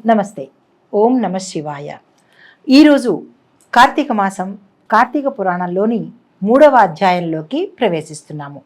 నమస్తే. ఓం నమ శివాయ. ఈరోజు కార్తీక మాసం, కార్తీక పురాణంలోని 3వ అధ్యాయంలోకి ప్రవేశిస్తున్నాము.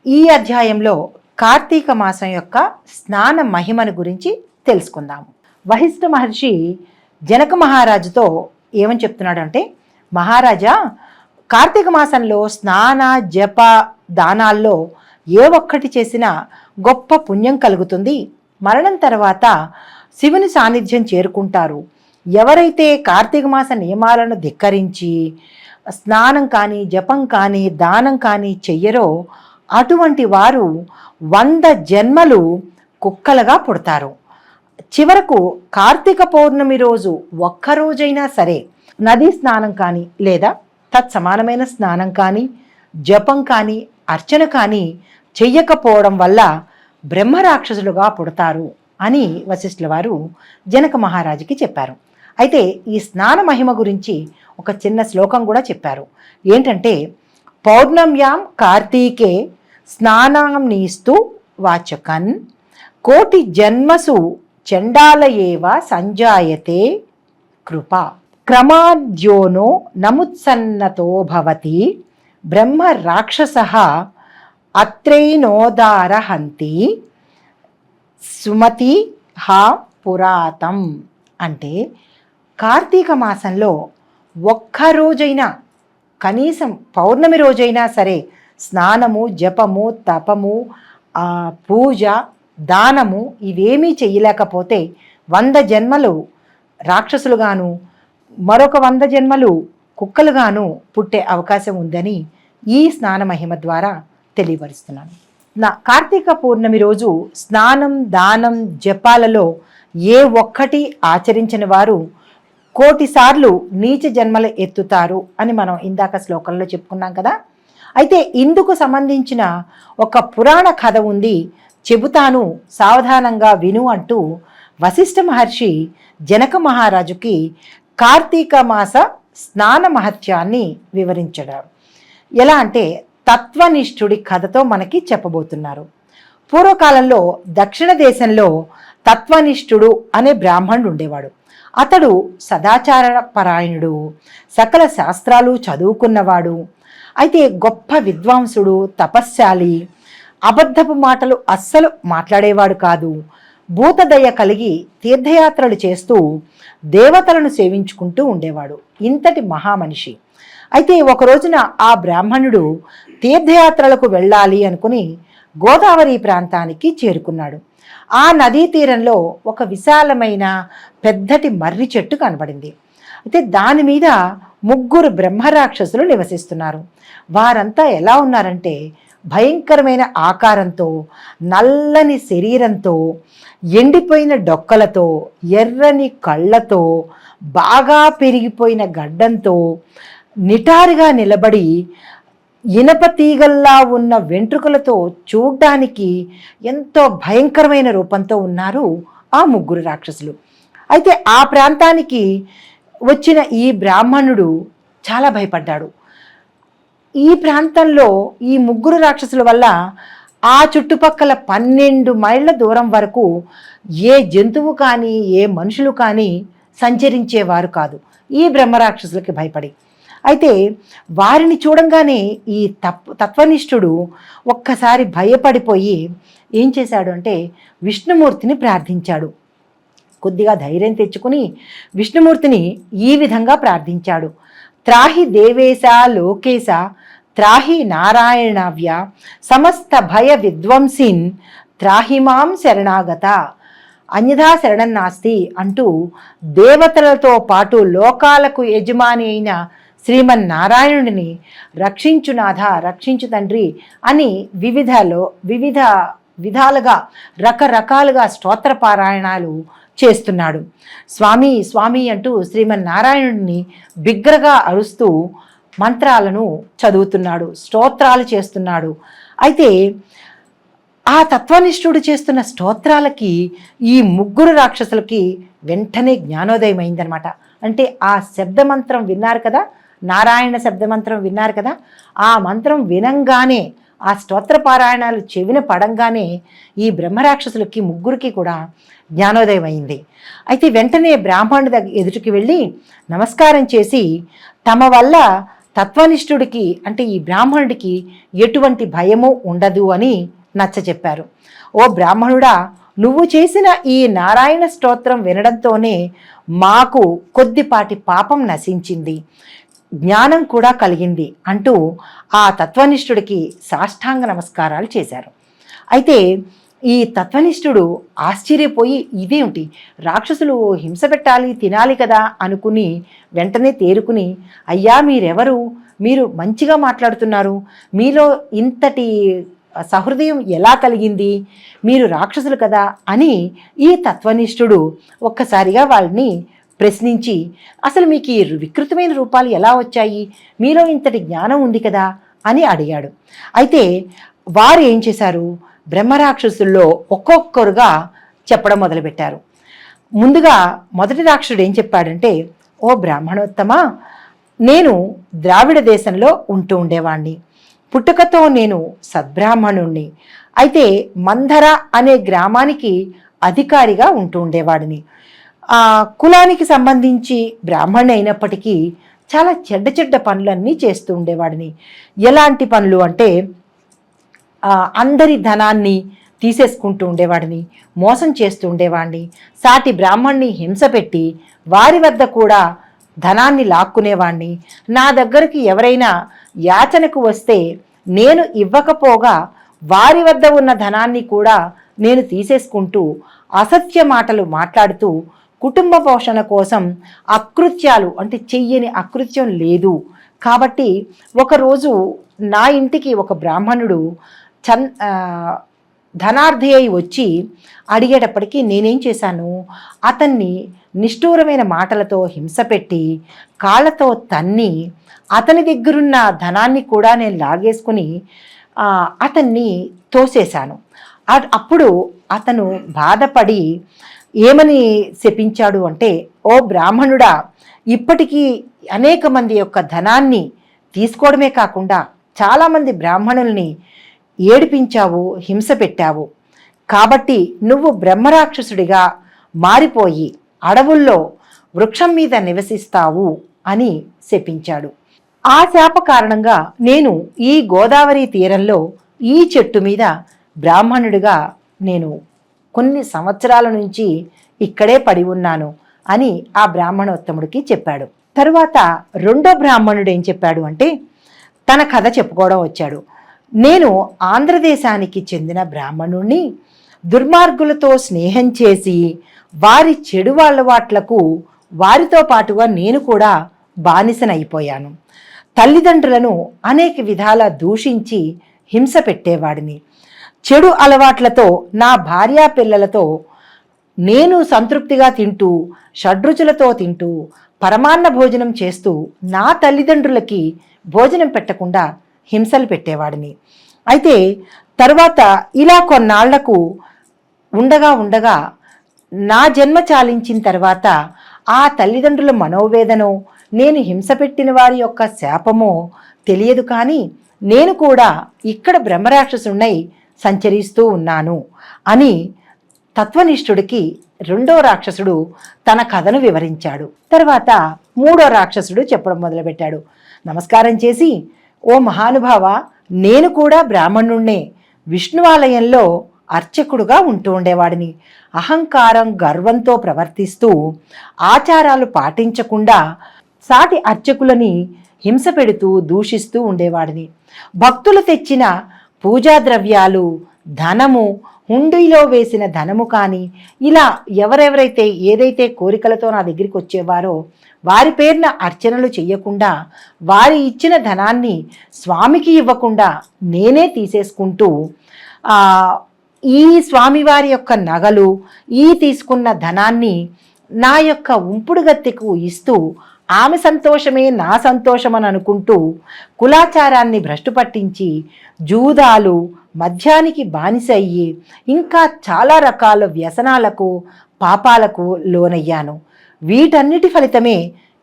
ఈ అధ్యాయంలో కార్తీక మాసం యొక్క స్నాన మహిమను గురించి తెలుసుకుందాము. వశిష్ఠ మహర్షి జనక మహారాజుతో ఏమని చెప్తున్నాడంటే, మహారాజా, కార్తీక మాసంలో స్నాన జప దానాల్లో ఏ ఒక్కటి చేసినా గొప్ప పుణ్యం కలుగుతుంది. మరణం తర్వాత శివుని సాన్నిధ్యం చేరుకుంటారు. ఎవరైతే కార్తీక మాస నియమాలను ధిక్కరించి స్నానం కానీ జపం కానీ దానం కానీ చెయ్యరో అటువంటి వారు 100 జన్మలు కుక్కలుగా పుడతారు. చివరకు కార్తీక పౌర్ణమి రోజు ఒక్కరోజైనా సరే నదీ స్నానం కానీ లేదా తత్సమానమైన స్నానం కానీ జపం కానీ అర్చన కానీ చెయ్యకపోవడం వల్ల బ్రహ్మరాక్షసులుగా పుడతారు అని వశిష్ఠుల వారు జనక మహారాజుకి చెప్పారు. అయితే ఈ స్నాన మహిమ గురించి ఒక చిన్న శ్లోకం కూడా చెప్పారు. ఏంటంటే, పౌర్ణమ్యాం కార్తీకే స్నానాం నీస్తు వాచకన్ కోటి జన్మసు చండాలయేవ సంజాయతే కృప క్రమాద్యోనో నముత్సన్నతో భవతి బ్రహ్మ రాక్షసః అత్రైనోదారహంతి సుమతి హా పురాతం. అంటే కార్తీక మాసంలో ఒక్కరోజైనా, కనీసం పౌర్ణమి రోజైనా సరే స్నానము జపము తపము పూజ దానము ఇవేమీ చెయ్యలేకపోతే 100 జన్మలు రాక్షసులుగాను మరొక 100 జన్మలు కుక్కలుగాను పుట్టే అవకాశం ఉందని ఈ స్నాన మహిమ ద్వారా తెలియపరుస్తున్నాను. కార్తీక పౌర్ణమి రోజు స్నానం దానం జపాలలో ఏ ఒక్కటి ఆచరించిన వారు 1,000,000 సార్లు నీచ జన్మలు ఎత్తుతారు అని మనం ఇందాక శ్లోకంలో చెప్పుకున్నాం కదా. అయితే ఇందుకు సంబంధించిన ఒక పురాణ కథ ఉంది, చెబుతాను, సావధానంగా విను అంటూ వశిష్ఠ మహర్షి జనక మహారాజుకి కార్తీక మాస స్నాన మహత్యాన్ని వివరించారు. ఎలా అంటే, తత్వనిష్ఠుడి కథతో మనకి చెప్పబోతున్నారు. పూర్వకాలంలో దక్షిణ దేశంలో తత్వనిష్ఠుడు అనే బ్రాహ్మణుడు ఉండేవాడు. అతడు సదాచార పరాయణుడు, సకల శాస్త్రాలు చదువుకున్నవాడు, అయితే గొప్ప విద్వాంసుడు, తపశ్శాలి, అబద్ధపు మాటలు అస్సలు మాట్లాడేవాడు కాదు. భూతదయ కలిగి తీర్థయాత్రలు చేస్తూ దేవతలను సేవించుకుంటూ ఉండేవాడు. ఇంతటి మహామనిషి. అయితే ఒక రోజున ఆ బ్రాహ్మణుడు తీర్థయాత్రలకు వెళ్ళాలి అనుకుని గోదావరి ప్రాంతానికి చేరుకున్నాడు. ఆ నదీ తీరంలో ఒక విశాలమైన పెద్దటి మర్రి చెట్టు కనబడింది. అయితే దాని మీద 3 బ్రహ్మరాక్షసులు నివసిస్తున్నారు. వారంతా ఎలా ఉన్నారంటే, భయంకరమైన ఆకారంతో, నల్లని శరీరంతో, ఎండిపోయిన డొక్కలతో, ఎర్రని కళ్ళతో, బాగా పెరిగిపోయిన గడ్డంతో, నిటారుగా నిలబడి ఇనప తీగల్లా ఉన్న వెంట్రుకలతో చూడ్డానికి ఎంతో భయంకరమైన రూపంతో ఉన్నారు ఆ 3 రాక్షసులు. అయితే ఆ ప్రాంతానికి వచ్చిన ఈ బ్రాహ్మణుడు చాలా భయపడ్డాడు. ఈ ప్రాంతంలో ఈ 3 రాక్షసుల వల్ల ఆ చుట్టుపక్కల 12 మైళ్ళ దూరం వరకు ఏ జంతువు కానీ ఏ మనుషులు కానీ సంచరించేవారు కాదు, ఈ బ్రహ్మరాక్షసులకి భయపడి. అయితే వారిని చూడంగానే ఈ తత్వనిష్ఠుడు ఒక్కసారి భయపడిపోయి ఏం చేశాడు అంటే, విష్ణుమూర్తిని ప్రార్థించాడు. కొద్దిగా ధైర్యం తెచ్చుకుని విష్ణుమూర్తిని ఈ విధంగా ప్రార్థించాడు. త్రాహి దేవేశ లోకేశ త్రాహి నారాయణవ్య సమస్త భయ విద్వంసిన్ త్రాహిమాం శరణాగత అన్యథా శరణం నాస్తి అంటూ దేవతలతో పాటు లోకాలకు యజమాని అయిన శ్రీమన్నారాయణుడిని రక్షించు నాథ, రక్షించు తండ్రి అని వివిధ విధాలుగా రకరకాలుగా స్తోత్ర పారాయణాలు చేస్తున్నాడు. స్వామి స్వామి అంటూ శ్రీమన్నారాయణుడిని బిగ్గరగా అరుస్తూ మంత్రాలను చదువుతున్నాడు, స్తోత్రాలు చేస్తున్నాడు. అయితే ఆ తత్వనిష్ఠుడు చేస్తున్న స్తోత్రాలకి ఈ 3 రాక్షసులకి వెంటనే జ్ఞానోదయం అయిందనమాట. అంటే ఆ శబ్దమంత్రం విన్నారు కదా, నారాయణ శబ్దమంత్రం విన్నారు కదా, ఆ మంత్రం వినంగానే ఆ స్తోత్ర పారాయణాలు చెవిన పడంగానే ఈ బ్రహ్మరాక్షసులకి ముగ్గురికి కూడా జ్ఞానోదయం అయింది. అయితే వెంటనే బ్రాహ్మణుడి ఎదుటికి వెళ్ళి నమస్కారం చేసి తమ వల్ల తత్వనిష్ఠుడికి అంటే ఈ బ్రాహ్మణుడికి ఎటువంటి భయము ఉండదు అని నచ్చచెప్పారు. ఓ బ్రాహ్మణుడా, నువ్వు చేసిన ఈ నారాయణ స్తోత్రం వినడంతోనే మాకు కొద్దిపాటి పాపం నశించింది, జ్ఞానం కూడా కలిగింది అంటూ ఆ తత్వనిష్ఠుడికి సాష్టాంగ నమస్కారాలు చేశారు. అయితే ఈ తత్వనిష్ఠుడు ఆశ్చర్యపోయి ఇదేమిటి, రాక్షసులు హింస పెట్టాలి తినాలి కదా అనుకుని వెంటనే తేరుకుని, అయ్యా మీరెవరు, మీరు మంచిగా మాట్లాడుతున్నారు, మీలో ఇంతటి సహృదయం ఎలా కలిగింది, మీరు రాక్షసులు కదా అని ఈ తత్వనిష్ఠుడు ఒక్కసారిగా వాళ్ళని ప్రశ్నించి, అసలు మీకు ఈ వికృతమైన రూపాలు ఎలా వచ్చాయి, మీలో ఇంతటి జ్ఞానం ఉంది కదా అని అడిగాడు. అయితే వారు ఏం చేశారు, బ్రహ్మరాక్షసుల్లో ఒక్కొక్కరుగా చెప్పడం మొదలుపెట్టారు. ముందుగా మొదటి రాక్షసుడు ఏం చెప్పాడంటే, ఓ బ్రాహ్మణోత్తమ, నేను ద్రావిడ దేశంలో ఉంటూ ఉండేవాణ్ణి, పుట్టుకతో నేను సద్బ్రాహ్మణుణ్ణి, అయితే మంధర అనే గ్రామానికి అధికారిగా ఉంటూ ఉండేవాడిని. ఆ కులానికి సంబంధించి బ్రాహ్మణి అయినప్పటికీ చాలా చెడ్డ చెడ్డ పనులన్నీ చేస్తూ ఉండేవాడిని. ఎలాంటి పనులు అంటే అందరి ధనాన్ని తీసేసుకుంటూ ఉండేవాడిని, మోసం చేస్తూ ఉండేవాడిని, సాటి బ్రాహ్మణ్ణి హింస పెట్టి వారి వద్ద కూడా ధనాన్ని లాక్కునేవాడిని, నా దగ్గరికి ఎవరైనా యాచనకు వస్తే నేను ఇవ్వకపోగా వారి వద్ద ఉన్న ధనాన్ని కూడా నేను తీసేసుకుంటూ అసత్య మాటలు మాట్లాడుతూ కుటుంబ పోషణ కోసం అకృత్యాలు అంటే చెయ్యని అకృత్యం లేదు. కాబట్టి ఒకరోజు నా ఇంటికి ఒక బ్రాహ్మణుడు ధనార్థి అయి వచ్చి అడిగేటప్పటికీ నేనేం చేశాను, అతన్ని నిష్ఠూరమైన మాటలతో హింస పెట్టి కాళ్ళతో తన్ని అతని దగ్గరున్న ధనాన్ని కూడా నేను లాగేసుకుని అతన్ని తోసేశాను. అప్పుడు అతను బాధపడి ఏమని శపించాడు అంటే, ఓ బ్రాహ్మణుడా, ఇప్పటికీ అనేక మంది యొక్క ధనాన్ని తీసుకోవడమే కాకుండా చాలామంది బ్రాహ్మణుల్ని ఏడిపించావు, హింస పెట్టావు, కాబట్టి నువ్వు బ్రహ్మరాక్షసుడిగా మారిపోయి అడవుల్లో వృక్షం మీద నివసిస్తావు అని శపించాడు. ఆ శాప కారణంగా నేను ఈ గోదావరి తీరంలో ఈ చెట్టు మీద బ్రాహ్మణుడిగా నేను కొన్ని సంవత్సరాల నుంచి ఇక్కడే పడి ఉన్నాను అని ఆ బ్రాహ్మణోత్తముడికి చెప్పాడు. తరువాత రెండో బ్రాహ్మణుడు ఏం చెప్పాడు అంటే, తన కథ చెప్పుకోవడం వచ్చాడు. నేను ఆంధ్రదేశానికి చెందిన బ్రాహ్మణుణ్ణి, దుర్మార్గులతో స్నేహం చేసి వారి చెడు అలవాట్లకు వారితో పాటుగా నేను కూడా బానిసనైపోయాను. తల్లిదండ్రులను అనేక విధాల దూషించి హింస పెట్టేవాడిని. చెడు అలవాట్లతో నా భార్యా పిల్లలతో నేను సంతృప్తిగా తింటూ షడ్రుచులతో తింటూ పరమాన్న భోజనం చేస్తూ నా తల్లిదండ్రులకి భోజనం పెట్టకుండా హింసలు పెట్టేవాడిని. అయితే తర్వాత ఇలా కొన్నాళ్లకు ఉండగా నా జన్మ చాలించిన తర్వాత ఆ తల్లిదండ్రుల మనోవేదనో నేను హింస పెట్టిన వారి యొక్క శాపమో తెలియదు, కానీ నేను కూడా ఇక్కడ బ్రహ్మరాక్షసున్నై సంచరిస్తూ ఉన్నాను అని తత్వనిష్ఠుడికి రెండో రాక్షసుడు తన కథను వివరించాడు. తర్వాత మూడో రాక్షసుడు చెప్పడం మొదలుపెట్టాడు. నమస్కారం చేసి, ఓ మహానుభావ, నేను కూడా బ్రాహ్మణుణ్ణే, విష్ణువాలయంలో అర్చకుడుగా ఉంటూ ఉండేవాడిని. అహంకారం గర్వంతో ప్రవర్తిస్తూ ఆచారాలు పాటించకుండా సాటి అర్చకులని హింస పెడుతూ దూషిస్తూ ఉండేవాడిని. భక్తులు తెచ్చిన పూజా ద్రవ్యాలు, ధనము, హుండీలో వేసిన ధనము కానీ ఇలా ఎవరెవరైతే ఏదైతే కోరికలతో నా దగ్గరికి వచ్చేవారో వారి పేరున అర్చనలు చెయ్యకుండా వారి ఇచ్చిన ధనాన్ని స్వామికి ఇవ్వకుండా నేనే తీసేసుకుంటూ ఈ స్వామివారి యొక్క నగలు, ఈ తీసుకున్న ధనాన్ని నా యొక్క ఉంపుడు గత్తెకు ఇస్తూ ఆమె సంతోషమే నా సంతోషం అని అనుకుంటూ కులాచారాన్ని భ్రష్టు పట్టించి జూదాలు, మద్యానికి బానిస అయ్యి ఇంకా చాలా రకాల వ్యసనాలకు, పాపాలకు లోనయ్యాను. వీటన్నిటి ఫలితమే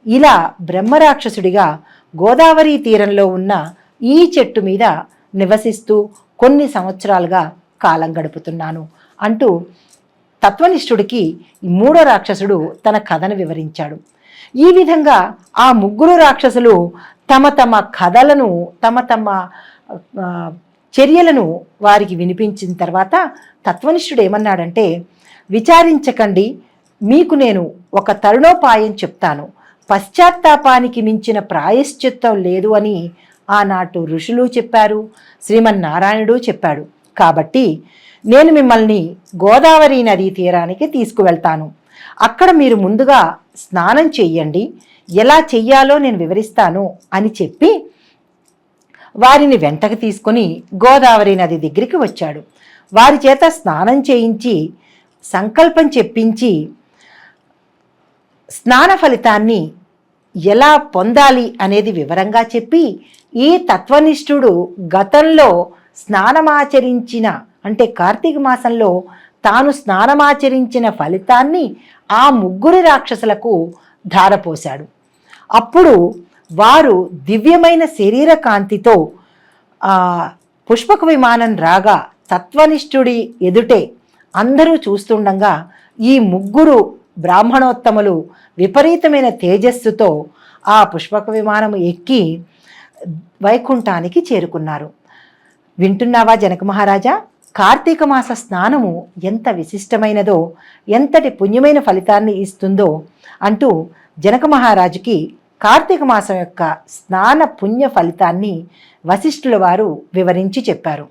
ఇలా బ్రహ్మరాక్షసుడిగా గోదావరి తీరంలో ఉన్న ఈ చెట్టు మీద నివసిస్తూ కొన్ని సంవత్సరాలుగా కాలం గడుపుతున్నాను అంటూ తత్వనిష్ఠుడికి ఈ మూడో రాక్షసుడు తన కథను వివరించాడు. ఈ విధంగా ఆ ముగ్గురు రాక్షసులు తమ తమ కథలను తమ తమ చర్యలను వారికి వినిపించిన తర్వాత తత్వనిష్ఠుడు ఏమన్నాడంటే, విచారించకండి, మీకు నేను ఒక తరుణోపాయం చెప్తాను. పశ్చాత్తాపానికి మించిన ప్రాయశ్చిత్తం లేదు అని ఆనాటి ఋషులు చెప్పారు, శ్రీమన్నారాయణుడు చెప్పాడు. కాబట్టి నేను మిమ్మల్ని గోదావరి నదీ తీరానికి తీసుకువెళ్తాను. అక్కడ మీరు ముందుగా స్నానం చెయ్యండి, ఎలా చెయ్యాలో నేను వివరిస్తాను అని చెప్పి వారిని వెంటకు తీసుకొని గోదావరి నది దగ్గరికి వచ్చాడు. వారి చేత స్నానం చేయించి సంకల్పం చెప్పించి స్నాన ఫలితాన్ని ఎలా పొందాలి అనేది వివరంగా చెప్పి, ఈ తత్వనిష్ఠుడు గతంలో స్నానమాచరించిన అంటే కార్తీక మాసంలో తాను స్నానమాచరించిన ఫలితాన్ని ఆ ముగ్గురు రాక్షసులకు ధారపోశాడు. అప్పుడు వారు దివ్యమైన శరీర కాంతితో పుష్పక విమానం రాగా తత్వనిష్ఠుడి ఎదుటే అందరూ చూస్తుండగా ఈ ముగ్గురు బ్రాహ్మణోత్తములు విపరీతమైన తేజస్సుతో ఆ పుష్పక విమానం ఎక్కి వైకుంఠానికి చేరుకున్నారు. వింటున్నావా జనక మహారాజా? కార్తీక మాస స్నానము ఎంత విశిష్టమైనదో, ఎంతటి పుణ్యమైన ఫలితాన్ని ఇస్తుందో అంటూ జనక మహారాజుకి కార్తీక మాసం యొక్క స్నాన పుణ్య ఫలితాన్ని వశిష్ఠుల వారు వివరించి చెప్పారు.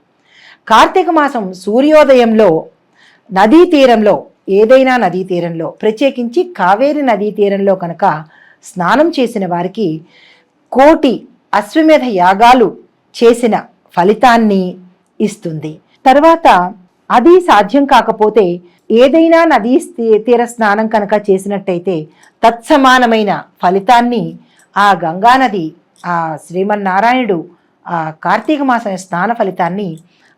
కార్తీక మాసం సూర్యోదయంలో నదీ తీరంలో, ఏదైనా నదీ తీరంలో, ప్రత్యేకించి కావేరి నదీ తీరంలో కనుక స్నానం చేసిన వారికి 1,000,000 అశ్వమేధ యాగాలు చేసిన ఫలితాన్ని ఇస్తుంది. తర్వాత అది సాధ్యం కాకపోతే ఏదైనా నదీ తీర స్నానం కనుక చేసినట్టయితే తత్సమానమైన ఫలితాన్ని ఆ గంగానది, ఆ శ్రీమన్నారాయణుడు ఆ కార్తీక మాసం స్నాన ఫలితాన్ని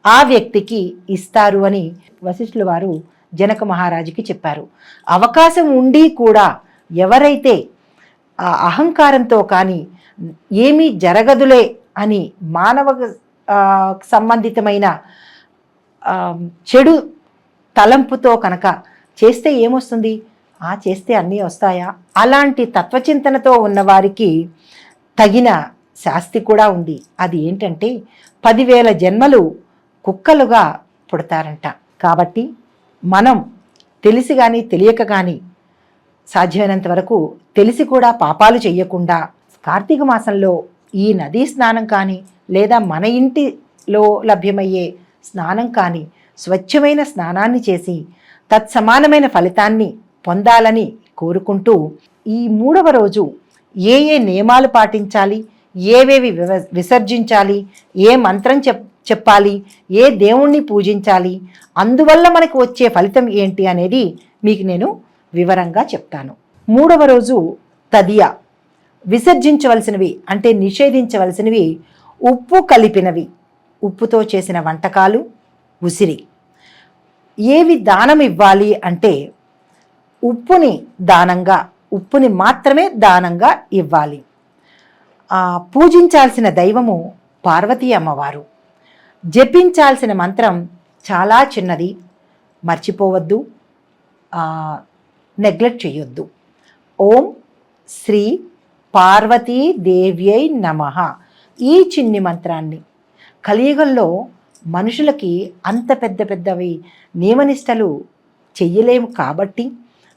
ఆ వ్యక్తికి ఇస్తారు అని వశిష్ఠుల వారు జనక మహారాజుకి చెప్పారు. అవకాశం ఉండి కూడా ఎవరైతే ఆ అహంకారంతో కానీ ఏమీ జరగదులే అని మానవ సంబంధితమైన చెడు తలంపుతో కనుక చేస్తే ఏమొస్తుంది, చేస్తే అన్నీ వస్తాయా, అలాంటి తత్వచింతనతో ఉన్నవారికి తగిన శాస్తి కూడా ఉంది. అది ఏంటంటే 10,000 జన్మలు కుక్కలుగా పుడతారంట. కాబట్టి మనం తెలిసి కానీ తెలియక కానీ సాధ్యమైనంత వరకు తెలిసి కూడా పాపాలు చెయ్యకుండా కార్తీక మాసంలో ఈ నదీ స్నానం కానీ లేదా మన ఇంటిలో లభ్యమయ్యే స్నానం కానీ స్వచ్ఛమైన స్నానాన్ని చేసి తత్సమానమైన ఫలితాన్ని పొందాలని కోరుకుంటూ, ఈ 3వ రోజు ఏ నియమాలు పాటించాలి, ఏవేవి విసర్జించాలి, ఏ మంత్రం చెప్పాలి, ఏ దేవుణ్ణి పూజించాలి, అందువల్ల మనకు వచ్చే ఫలితం ఏంటి అనేది మీకు నేను వివరంగా చెప్తాను. 3వ రోజు తదియా. విసర్జించవలసినవి అంటే నిషేధించవలసినవి ఉప్పు కలిపినవి, ఉప్పుతో చేసిన వంటకాలు, ఉసిరి. ఏవి దానం ఇవ్వాలి అంటే ఉప్పుని మాత్రమే దానంగా ఇవ్వాలి. పూజించాల్సిన దైవము పార్వతీ అమ్మవారు. జపించాల్సిన మంత్రం చాలా చిన్నది, మర్చిపోవద్దు, నెగ్లెక్ట్ చేయొద్దు. ఓం శ్రీ పార్వతీదేవ్యై నమః. ఈ చిన్ని మంత్రాన్ని కలియుగంలో మనుషులకి అంత పెద్దవి నియమనిష్టలు చెయ్యలేము కాబట్టి,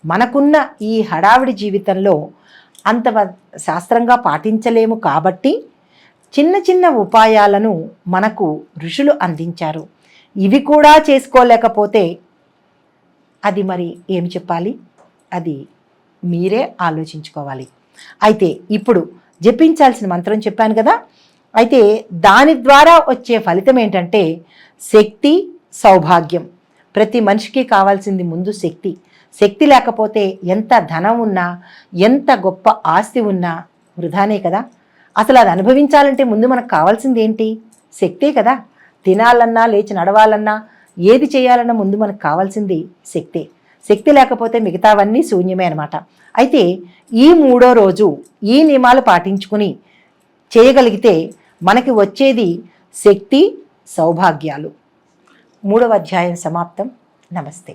మనకున్న ఈ హడావిడి జీవితంలో అంత శాస్త్రంగా పాటించలేము కాబట్టి చిన్న ఉపాయాలను మనకు ఋషులు అందించారు. ఇవి కూడా చేసుకోలేకపోతే అది మరి ఏమి చెప్పాలి, అది మీరే ఆలోచించుకోవాలి. అయితే ఇప్పుడు జపించాల్సిన మంత్రం చెప్పాను కదా, అయితే దాని ద్వారా వచ్చే ఫలితం ఏంటంటే శక్తి, సౌభాగ్యం. ప్రతి మనిషికి కావాల్సింది ముందు శక్తి. శక్తి లేకపోతే ఎంత ధనం ఉన్నా, ఎంత గొప్ప ఆస్తి ఉన్నా వృధానే కదా. అసలు అది అనుభవించాలంటే ముందు మనకు కావాల్సింది ఏంటి? శక్తే కదా. తినాలన్నా, లేచి నడవాలన్నా, ఏది చేయాలన్నా ముందు మనకు కావాల్సింది శక్తే. శక్తి లేకపోతే మిగతావన్నీ శూన్యమే అనమాట. అయితే ఈ 3వ రోజు ఈ నియమాలు పాటించుకుని చేయగలిగితే మనకి వచ్చేది శక్తి, సౌభాగ్యాలు. 3వ అధ్యాయం సమాప్తం. నమస్తే.